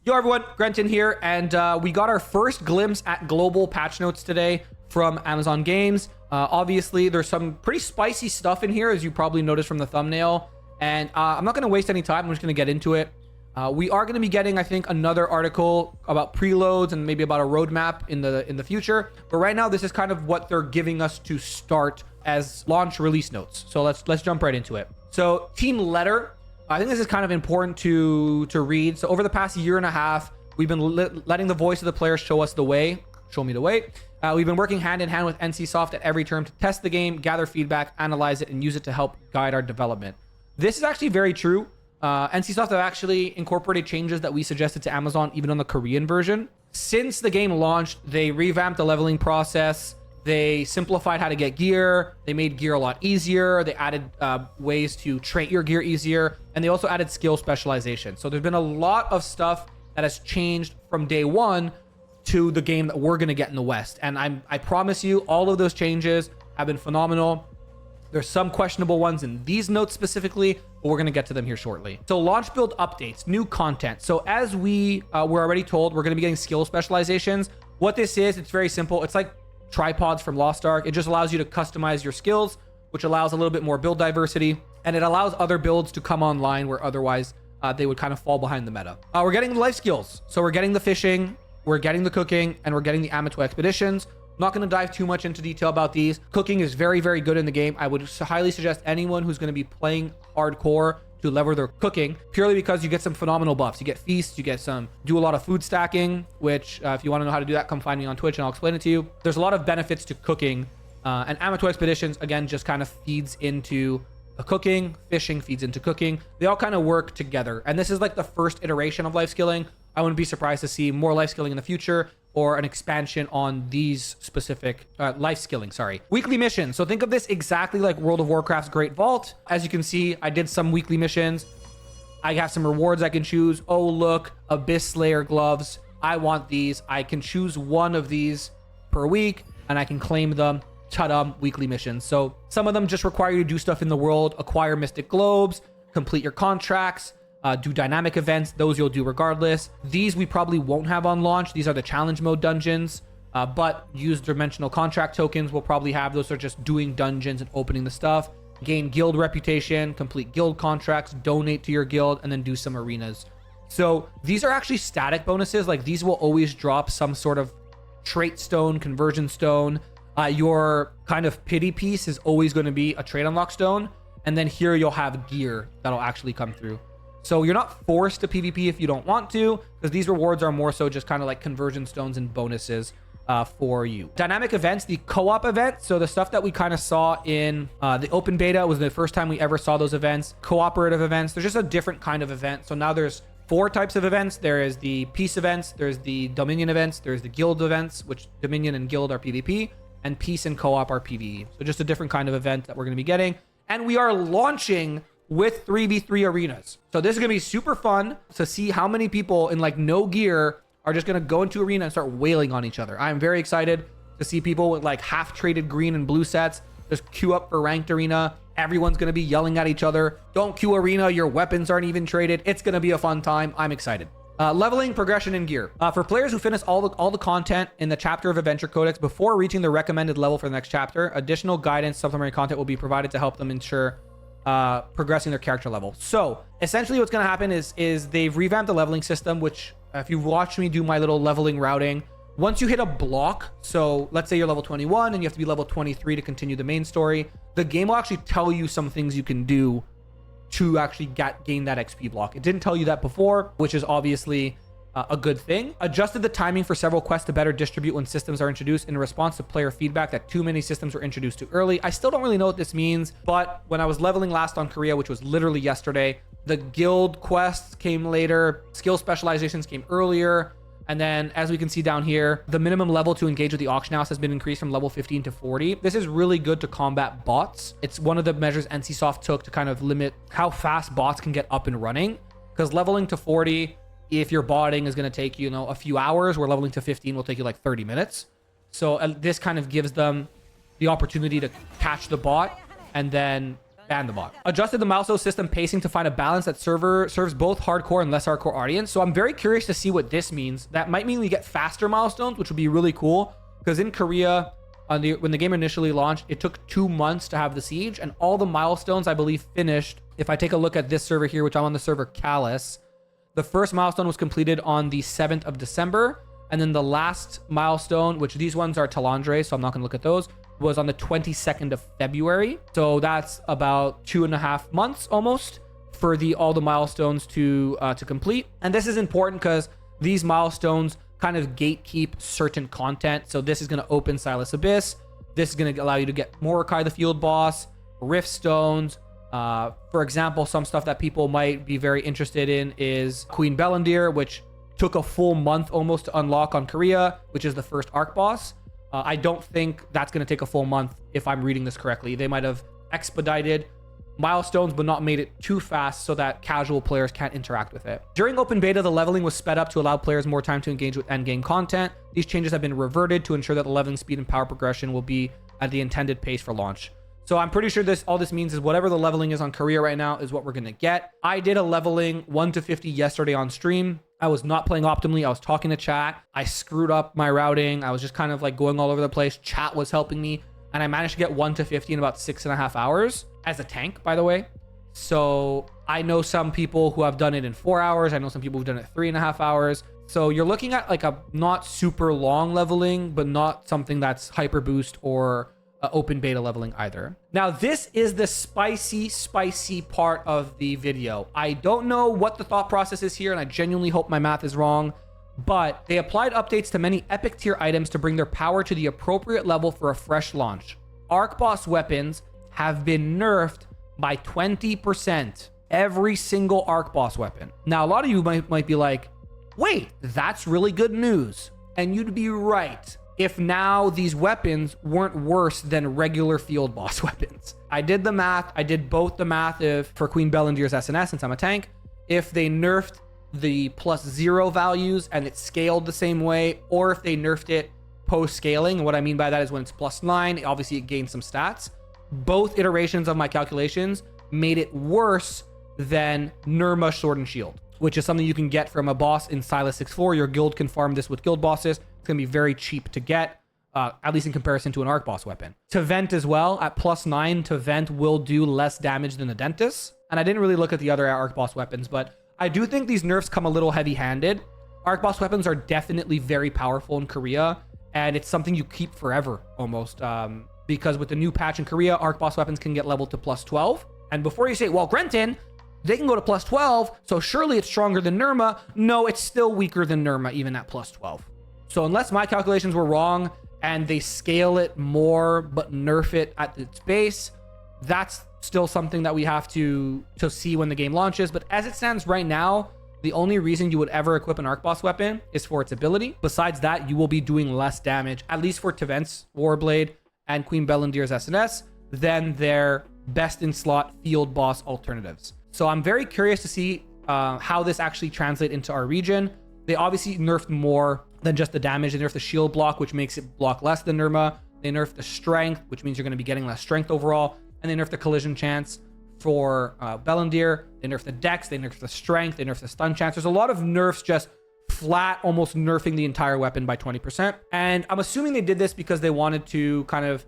Yo everyone, Grenton here, and we got our first glimpse at global patch notes today from Amazon Games. Obviously, there's some pretty spicy stuff in here, as you probably noticed from the thumbnail, and I'm not going to waste any time. I'm just going to get into it. We are going to be getting, I think, another article about preloads and maybe about a roadmap in the future. But right now, this is kind of what they're giving us to start as launch release notes. So let's jump right into it. So team letter. I think this is kind of important to read. So over the past year and a half, we've been letting the voice of the player show us the way. Show me the way. We've been working hand in hand with NCSoft at every turn to test the game, gather feedback, analyze it, and use it to help guide our development. This is actually very true. NCSoft have actually incorporated changes that we suggested to Amazon, even on the Korean version. Since the game launched, they revamped the leveling process. They simplified how to get gear. They made gear a lot easier. They added ways to trait your gear easier. And they also added skill specialization. So there's been a lot of stuff that has changed from day one to the game that we're going to get in the West. And I promise you, all of those changes have been phenomenal. There's some questionable ones in these notes specifically, but we're going to get to them here shortly. So launch build updates, new content. So as we were already told, we're going to be getting skill specializations. What this is, it's very simple. It's like tripods from Lost Ark. It just allows you to customize your skills, which allows a little bit more build diversity, and it allows other builds to come online where otherwise they would kind of fall behind the meta. We're getting the life skills. So we're getting the fishing, we're getting the cooking, and we're getting the amateur expeditions. Not going to dive too much into detail about these. Cooking is very, very good in the game. I would highly suggest anyone who's going to be playing hardcore to level their cooking, purely because you get some phenomenal buffs. You get feasts, you get do a lot of food stacking, which if you want to know how to do that, come find me on Twitch and I'll explain it to you. There's a lot of benefits to cooking, and amateur expeditions, again, just kind of feeds into the cooking. Fishing feeds into cooking. They all kind of work together. And this is like the first iteration of life skilling. I wouldn't be surprised to see more life skilling in the future, or an expansion on these specific life skilling, sorry. Weekly missions. So think of this exactly like World of Warcraft's Great Vault. As you can see, I did some weekly missions. I have some rewards I can choose. Oh, look, Abyss Slayer gloves. I want these. I can choose one of these per week and I can claim them. Ta-da, weekly missions. So some of them just require you to do stuff in the world, acquire mystic globes, complete your contracts, do dynamic events. Those you'll do regardless. These we probably won't have on launch. These are the challenge mode dungeons, but use dimensional contract tokens we'll probably have. Those are just doing dungeons and opening the stuff. Gain guild reputation, complete guild contracts, donate to your guild, and then do some arenas. So these are actually static bonuses. Like these will always drop some sort of trait stone, conversion stone. Your kind of pity piece is always going to be a trait unlock stone. And then here you'll have gear that'll actually come through. So you're not forced to PvP if you don't want to, because these rewards are more so just kind of like conversion stones and bonuses for you. Dynamic events, the co-op event. So the stuff that we kind of saw in the open beta was the first time we ever saw those events. Cooperative events, there's just a different kind of event. So now there's 4 types of events. There is the peace events, there's the Dominion events, there's the guild events, which Dominion and guild are PvP, and peace and co-op are PvE. So just a different kind of event that we're going to be getting. And we are launching with 3v3 arenas. So this is going to be super fun to see how many people in like no gear are just going to go into arena and start wailing on each other. I'm very excited to see people with like half traded green and blue sets just queue up for ranked arena. Everyone's going to be yelling at each other. Don't queue arena. Your weapons aren't even traded. It's going to be a fun time. I'm excited. Leveling, progression, and gear. For players who finish all the content in the chapter of Adventure Codex before reaching the recommended level for the next chapter, additional guidance, supplementary content will be provided to help them ensure progressing their character level. So essentially what's going to happen is they've revamped the leveling system, which if you've watched me do my little leveling routing, once you hit a block, so let's say you're level 21 and you have to be level 23 to continue the main story, the game will actually tell you some things you can do to actually gain that XP block. It didn't tell you that before, which is obviously a good thing. Adjusted the timing for several quests to better distribute when systems are introduced in response to player feedback that too many systems were introduced too early. I still don't really know what this means, but when I was leveling last on Korea, which was literally yesterday, the guild quests came later, skill specializations came earlier, and then as we can see down here, the minimum level to engage with the auction house has been increased from level 15 to 40. This is really good to combat bots. It's one of the measures NCSoft took to kind of limit how fast bots can get up and running, because leveling to 40, if your botting is going to take, you know, a few hours, where leveling to 15 will take you like 30 minutes. So this kind of gives them the opportunity to catch the bot and then ban the bot. Adjusted the milestone system pacing to find a balance that serves both hardcore and less hardcore audience. So I'm very curious to see what this means. That might mean we get faster milestones, which would be really cool. Because in Korea, when the game initially launched, it took 2 months to have the siege, and all the milestones, I believe, finished. If I take a look at this server here, which I'm on the server Callus, the first milestone was completed on the 7th of December. And then the last milestone, which these ones are Talandre, so I'm not going to look at those, was on the 22nd of February. So that's about 2.5 months almost for all the milestones to complete. And this is important because these milestones kind of gatekeep certain content. So this is going to open Silas Abyss. This is going to allow you to get Mordecai the Field Boss, Rift Stones. For example, some stuff that people might be very interested in is Queen Bellendir, which took a full month almost to unlock on Korea, which is the first Archboss. I don't think that's going to take a full month if I'm reading this correctly. They might have expedited milestones but not made it too fast so that casual players can't interact with it. During open beta, the leveling was sped up to allow players more time to engage with endgame content. These changes have been reverted to ensure that the leveling speed and power progression will be at the intended pace for launch. So I'm pretty sure all this means is whatever the leveling is on Korea right now is what we're going to get. I did a leveling 1 to 50 yesterday on stream. I was not playing optimally. I was talking to chat. I screwed up my routing. I was just kind of like going all over the place. Chat was helping me. And I managed to get 1 to 50 in about 6.5 hours as a tank, by the way. So I know some people who have done it in 4 hours. I know some people who've done it 3.5 hours. So you're looking at like a not super long leveling, but not something that's hyper boost or open beta leveling either. Now, this is the spicy part of the video. I don't know what the thought process is here, and I genuinely hope my math is wrong, but they applied updates to many epic tier items to bring their power to the appropriate level for a fresh launch. Archboss weapons have been nerfed by 20%. Every single Archboss weapon. Now, a lot of you might be like, wait, that's really good news. And you'd be right if now these weapons weren't worse than regular field boss weapons. I did the math. I did both the math for Queen Bellendir's SNS, since I'm a tank. If they nerfed the +0 values and it scaled the same way, or if they nerfed it post-scaling. And what I mean by that is when it's +9, obviously it gains some stats. Both iterations of my calculations made it worse than Nirma Sword and Shield, which is something you can get from a boss in Silas 6.4. Your guild can farm this with guild bosses. It's going to be very cheap to get, at least in comparison to an Archboss weapon. To vent as well, at +9, to vent will do less damage than the Dentist. And I didn't really look at the other Archboss weapons, but I do think these nerfs come a little heavy-handed. Archboss weapons are definitely very powerful in Korea, and it's something you keep forever, almost. Because with the new patch in Korea, Archboss weapons can get leveled to +12. And before you say, well, Grenton, they can go to +12, so surely it's stronger than Nirma. No, it's still weaker than Nirma, even at +12. So unless my calculations were wrong and they scale it more but nerf it at its base, that's still something that we have to see when the game launches. But as it stands right now, the only reason you would ever equip an Archboss weapon is for its ability. Besides that, you will be doing less damage, at least for Tevent's Warblade and Queen Bellendir's SNS, than their best in slot field boss alternatives. So I'm very curious to see how this actually translates into our region. They obviously nerfed more than just the damage. They nerfed the shield block, which makes it block less than Nirma. They nerfed the strength, which means you're going to be getting less strength overall. And they nerfed the collision chance for Bellendir. They nerfed the dex. They nerfed the strength. They nerfed the stun chance. There's a lot of nerfs just flat, almost nerfing the entire weapon by 20%. And I'm assuming they did this because they wanted to kind of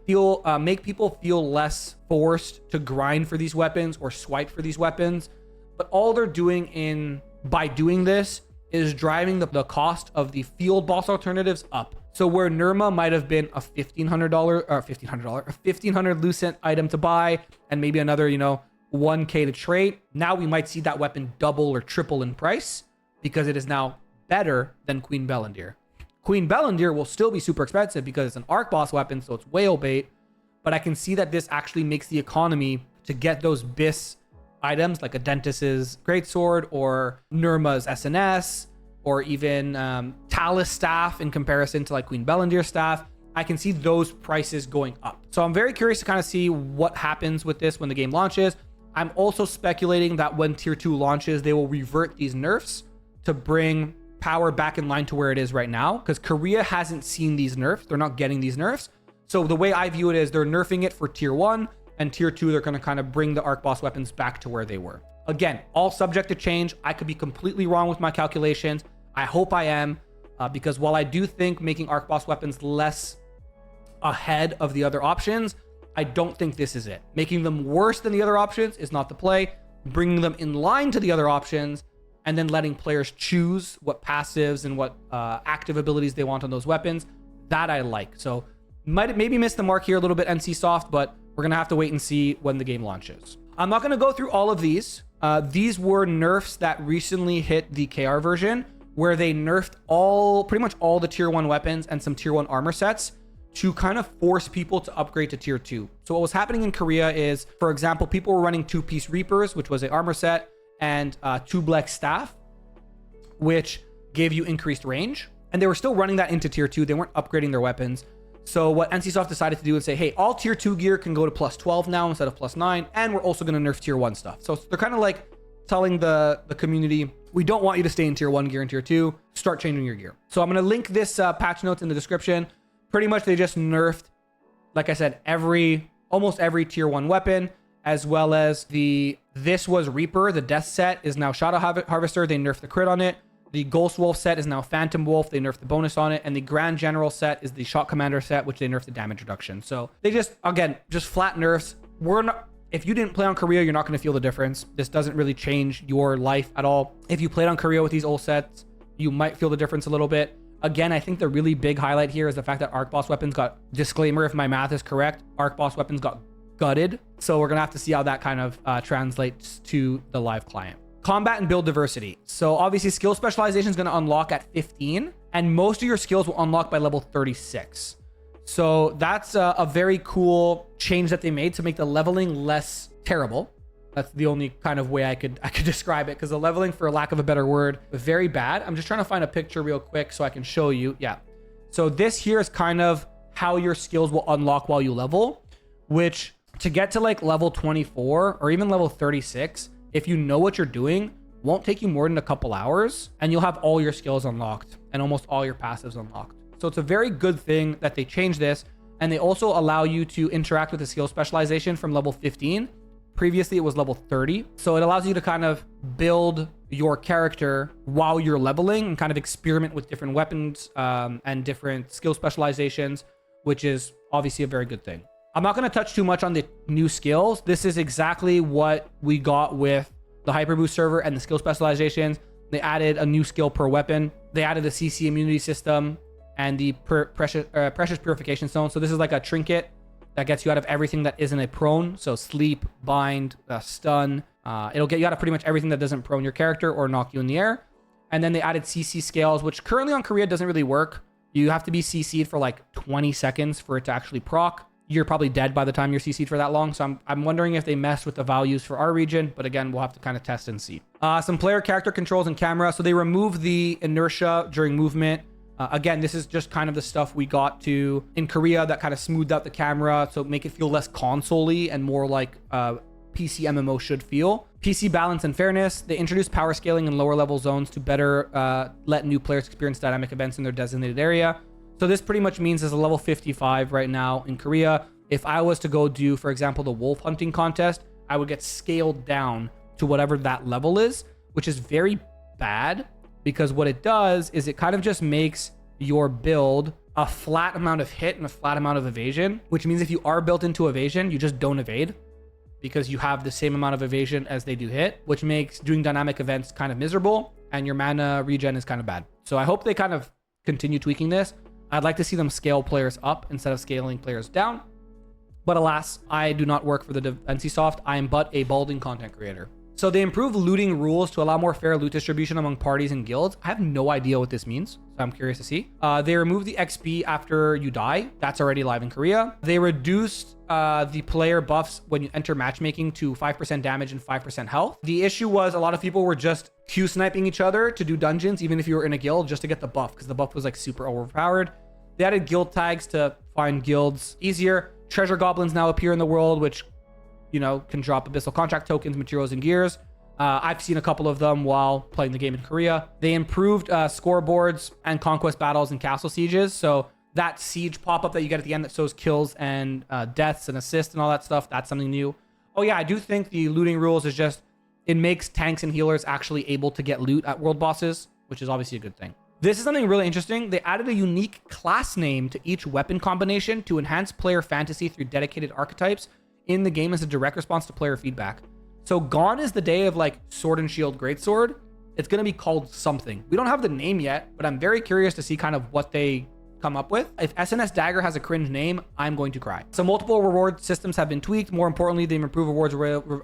make people feel less forced to grind for these weapons or swipe for these weapons. But all they're doing by doing this is driving the cost of the field boss alternatives up. So where Nirma might have been a $1,500 Lucent item to buy and maybe another, 1K to trade, now we might see that weapon double or triple in price because it is now better than Queen Bellendir. Queen Bellendir will still be super expensive because it's an Archboss weapon, so it's whale bait. But I can see that this actually makes the economy to get those BIS items like a Dentist's Greatsword or Nirma's SNS or even Talus staff in comparison to like Queen Bellendir's staff. I can see those prices going up. So I'm very curious to kind of see what happens with this when the game launches. I'm also speculating that when tier 2 launches, they will revert these nerfs to bring power back in line to where it is right now, because Korea hasn't seen these nerfs. They're not getting these nerfs. So the way I view it is they're nerfing it for tier 1 And tier 2, they're going to kind of bring the Archboss weapons back to where they were. Again, all subject to change. I could be completely wrong with my calculations. I hope I am, because while I do think making Archboss weapons less ahead of the other options, I don't think this is it. Making them worse than the other options is not the play. Bringing them in line to the other options and then letting players choose what passives and what active abilities they want on those weapons, that I like. So maybe missed the mark here a little bit, NCSoft, but we're going to have to wait and see when the game launches. I'm not going to go through all of these. These were nerfs that recently hit the KR version, where they nerfed pretty much all the tier 1 weapons and some tier 1 armor sets to kind of force people to upgrade to tier 2. So what was happening in Korea is, for example, people were running 2-piece Reapers, which was an armor set, and 2 Black Staff, which gave you increased range. And they were still running that into tier 2. They weren't upgrading their weapons. So what NCSoft decided to do is say, hey, all tier 2 gear can go to plus 12 now instead of plus 9. And we're also going to nerf tier 1 stuff. So they're kind of like telling the community, we don't want you to stay in tier 1 gear and tier 2. Start changing your gear. So I'm going to link this patch notes in the description. Pretty much they just nerfed, like I said, almost every tier 1 weapon, as well as this was Reaper. The Death set is now Shadow Harvester. They nerfed the crit on it. The Ghost Wolf set is now Phantom Wolf. They nerfed the bonus on it. And the Grand General set is the Shot Commander set, which they nerfed the damage reduction. So they just flat nerfs. If you didn't play on Korea, you're not going to feel the difference. This doesn't really change your life at all. If you played on Korea with these old sets, you might feel the difference a little bit. Again, I think the really big highlight here is the fact that Archboss weapons got, disclaimer if my math is correct, Archboss weapons got gutted. So we're going to have to see how that kind of translates to the live client. Combat and build diversity. So obviously skill specialization is going to unlock at 15, and most of your skills will unlock by level 36. So that's a very cool change that they made to make the leveling less terrible. That's the only kind of way I could describe it, because the leveling, for lack of a better word, was very bad. I'm just trying to find a picture real quick so I can show you. Yeah. So this here is kind of how your skills will unlock while you level, which to get to like level 24 or even level 36, if you know what you're doing, won't take you more than a couple hours, and you'll have all your skills unlocked and almost all your passives unlocked. So it's a very good thing that they changed this, and they also allow you to interact with the skill specialization from level 15. Previously, it was level 30. So it allows you to kind of build your character while you're leveling and kind of experiment with different weapons and different skill specializations, which is obviously a very good thing. I'm not going to touch too much on the new skills. This is exactly what we got with the Hyper Boost server and the skill specializations. They added a new skill per weapon. They added the CC immunity system and the precious purification stone. So this is like a trinket that gets you out of everything that isn't a prone. So sleep, bind, stun. It'll get you out of pretty much everything that doesn't prone your character or knock you in the air. And then they added CC scales, which currently on Korea doesn't really work. You have to be CC'd for like 20 seconds for it to actually proc. You're probably dead by the time you're CC'd for that long. So I'm wondering if they messed with the values for our region. But again, we'll have to kind of test and see. Some player character controls and camera. So they removed the inertia during movement. Again, this is just kind of the stuff we got to in Korea that kind of smoothed out the camera, so make it feel less console-y and more like PC MMO should feel. PC balance and fairness. They introduced power scaling in lower level zones to better let new players experience dynamic events in their designated area. So this pretty much means as a level 55 right now in Korea, if I was to go do, for example, the wolf hunting contest, I would get scaled down to whatever that level is, which is very bad. Because what it does is it kind of just makes your build a flat amount of hit and a flat amount of evasion, which means if you are built into evasion, you just don't evade because you have the same amount of evasion as they do hit, which makes doing dynamic events kind of miserable, and your mana regen is kind of bad. So I hope they kind of continue tweaking this. I'd like to see them scale players up instead of scaling players down. But alas, I do not work for the NCSoft. I am but a balding content creator. So they improved looting rules to allow more fair loot distribution among parties and guilds. I have no idea what this means, so I'm curious to see. They removed the XP after you die. That's already live in Korea. They reduced the player buffs when you enter matchmaking to 5% damage and 5% health. The issue was a lot of people were just Q sniping each other to do dungeons, even if you were in a guild, just to get the buff, because the buff was like super overpowered. They added guild tags to find guilds easier. Treasure goblins now appear in the world, which, you know, can drop abyssal contract tokens, materials, and gears. I've seen a couple of them while playing the game in Korea. They improved scoreboards and conquest battles and castle sieges. So That siege pop-up that you get at the end that shows kills and deaths and assists and all that stuff, that's something new. Oh yeah, I do think the looting rules is just, it makes tanks and healers actually able to get loot at world bosses, which is obviously a good thing. This is something really interesting. They added a unique class name to each weapon combination to enhance player fantasy through dedicated archetypes in the game as a direct response to player feedback. So gone is the day of like sword and shield greatsword. It's going to be called something. We don't have the name yet, but I'm very curious to see kind of what they come up with. If SNS Dagger has a cringe name, I'm going to cry. So multiple reward systems have been tweaked. More importantly, they've improved rewards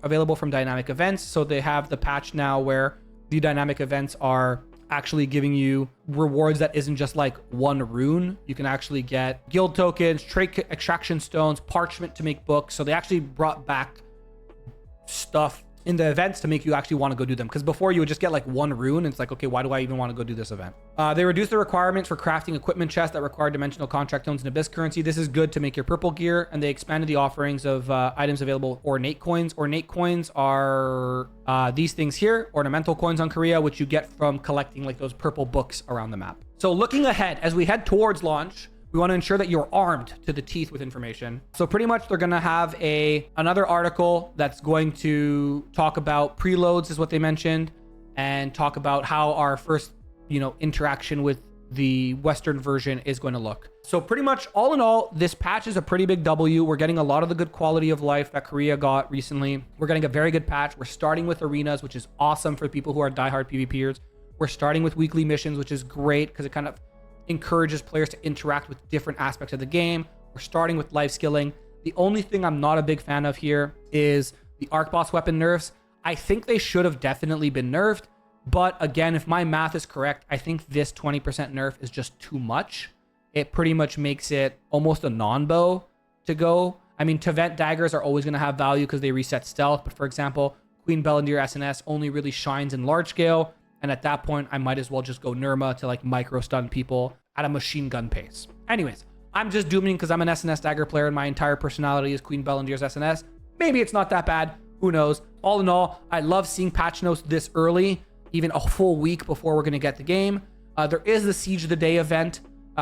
available from dynamic events. So they have the patch now where the dynamic events are actually giving you rewards that isn't just like one rune. You can actually get guild tokens, trait extraction stones, parchment to make books. So they actually brought back stuff in the events to make you actually want to go do them. Because before you would just get like one rune and it's like, okay, why do I even want to go do this event? They reduced the requirements for crafting equipment chests that require dimensional contract tones and abyss currency. This is good to make your purple gear. And they expanded the offerings of items available with ornate coins. Ornate coins are these things here, ornamental coins on Korea, which you get from collecting like those purple books around the map. So looking ahead, as we head towards launch, we want to ensure that you're armed to the teeth with information. So pretty much they're going to have another article that's going to talk about preloads is what they mentioned, and talk about how our first, interaction with the Western version is going to look. So pretty much all in all, this patch is a pretty big W. We're getting a lot of the good quality of life that Korea got recently. We're getting a very good patch. We're starting with arenas, which is awesome for people who are diehard PvPers. We're starting with weekly missions, which is great because it kind of encourages players to interact with different aspects of the game. We're starting with life skilling. The only thing I'm not a big fan of here is the Archboss weapon nerfs. I think they should have definitely been nerfed, but again, if my math is correct, I think this 20% nerf is just too much. It pretty much makes it almost a non-bow to go. I mean, Tevent daggers are always going to have value because they reset stealth, but for example, Queen Bellendir SNS only really shines in large scale. And at that point, I might as well just go Nirma to like micro stun people at a machine gun pace. Anyways, I'm just dooming because I'm an SNS Dagger player and my entire personality is Queen Bellendir's SNS. Maybe it's not that bad. Who knows? All in all, I love seeing patch notes this early, even a full week before we're going to get the game. There is the Siege of the Day event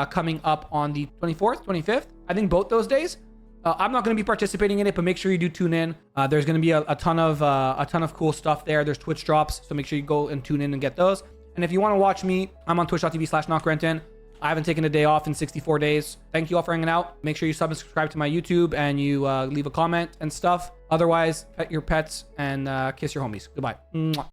coming up on the 24th, 25th. I think both those days. I'm not going to be participating in it, but make sure you do tune in. There's going to be a ton of cool stuff there. There's Twitch drops, so make sure you go and tune in and get those. And if you want to watch me, I'm on twitch.tv/NotGrenton. I haven't taken a day off in 64 days. Thank you all for hanging out. Make sure you subscribe to my YouTube and you leave a comment and stuff. Otherwise, pet your pets and kiss your homies. Goodbye. Mwah.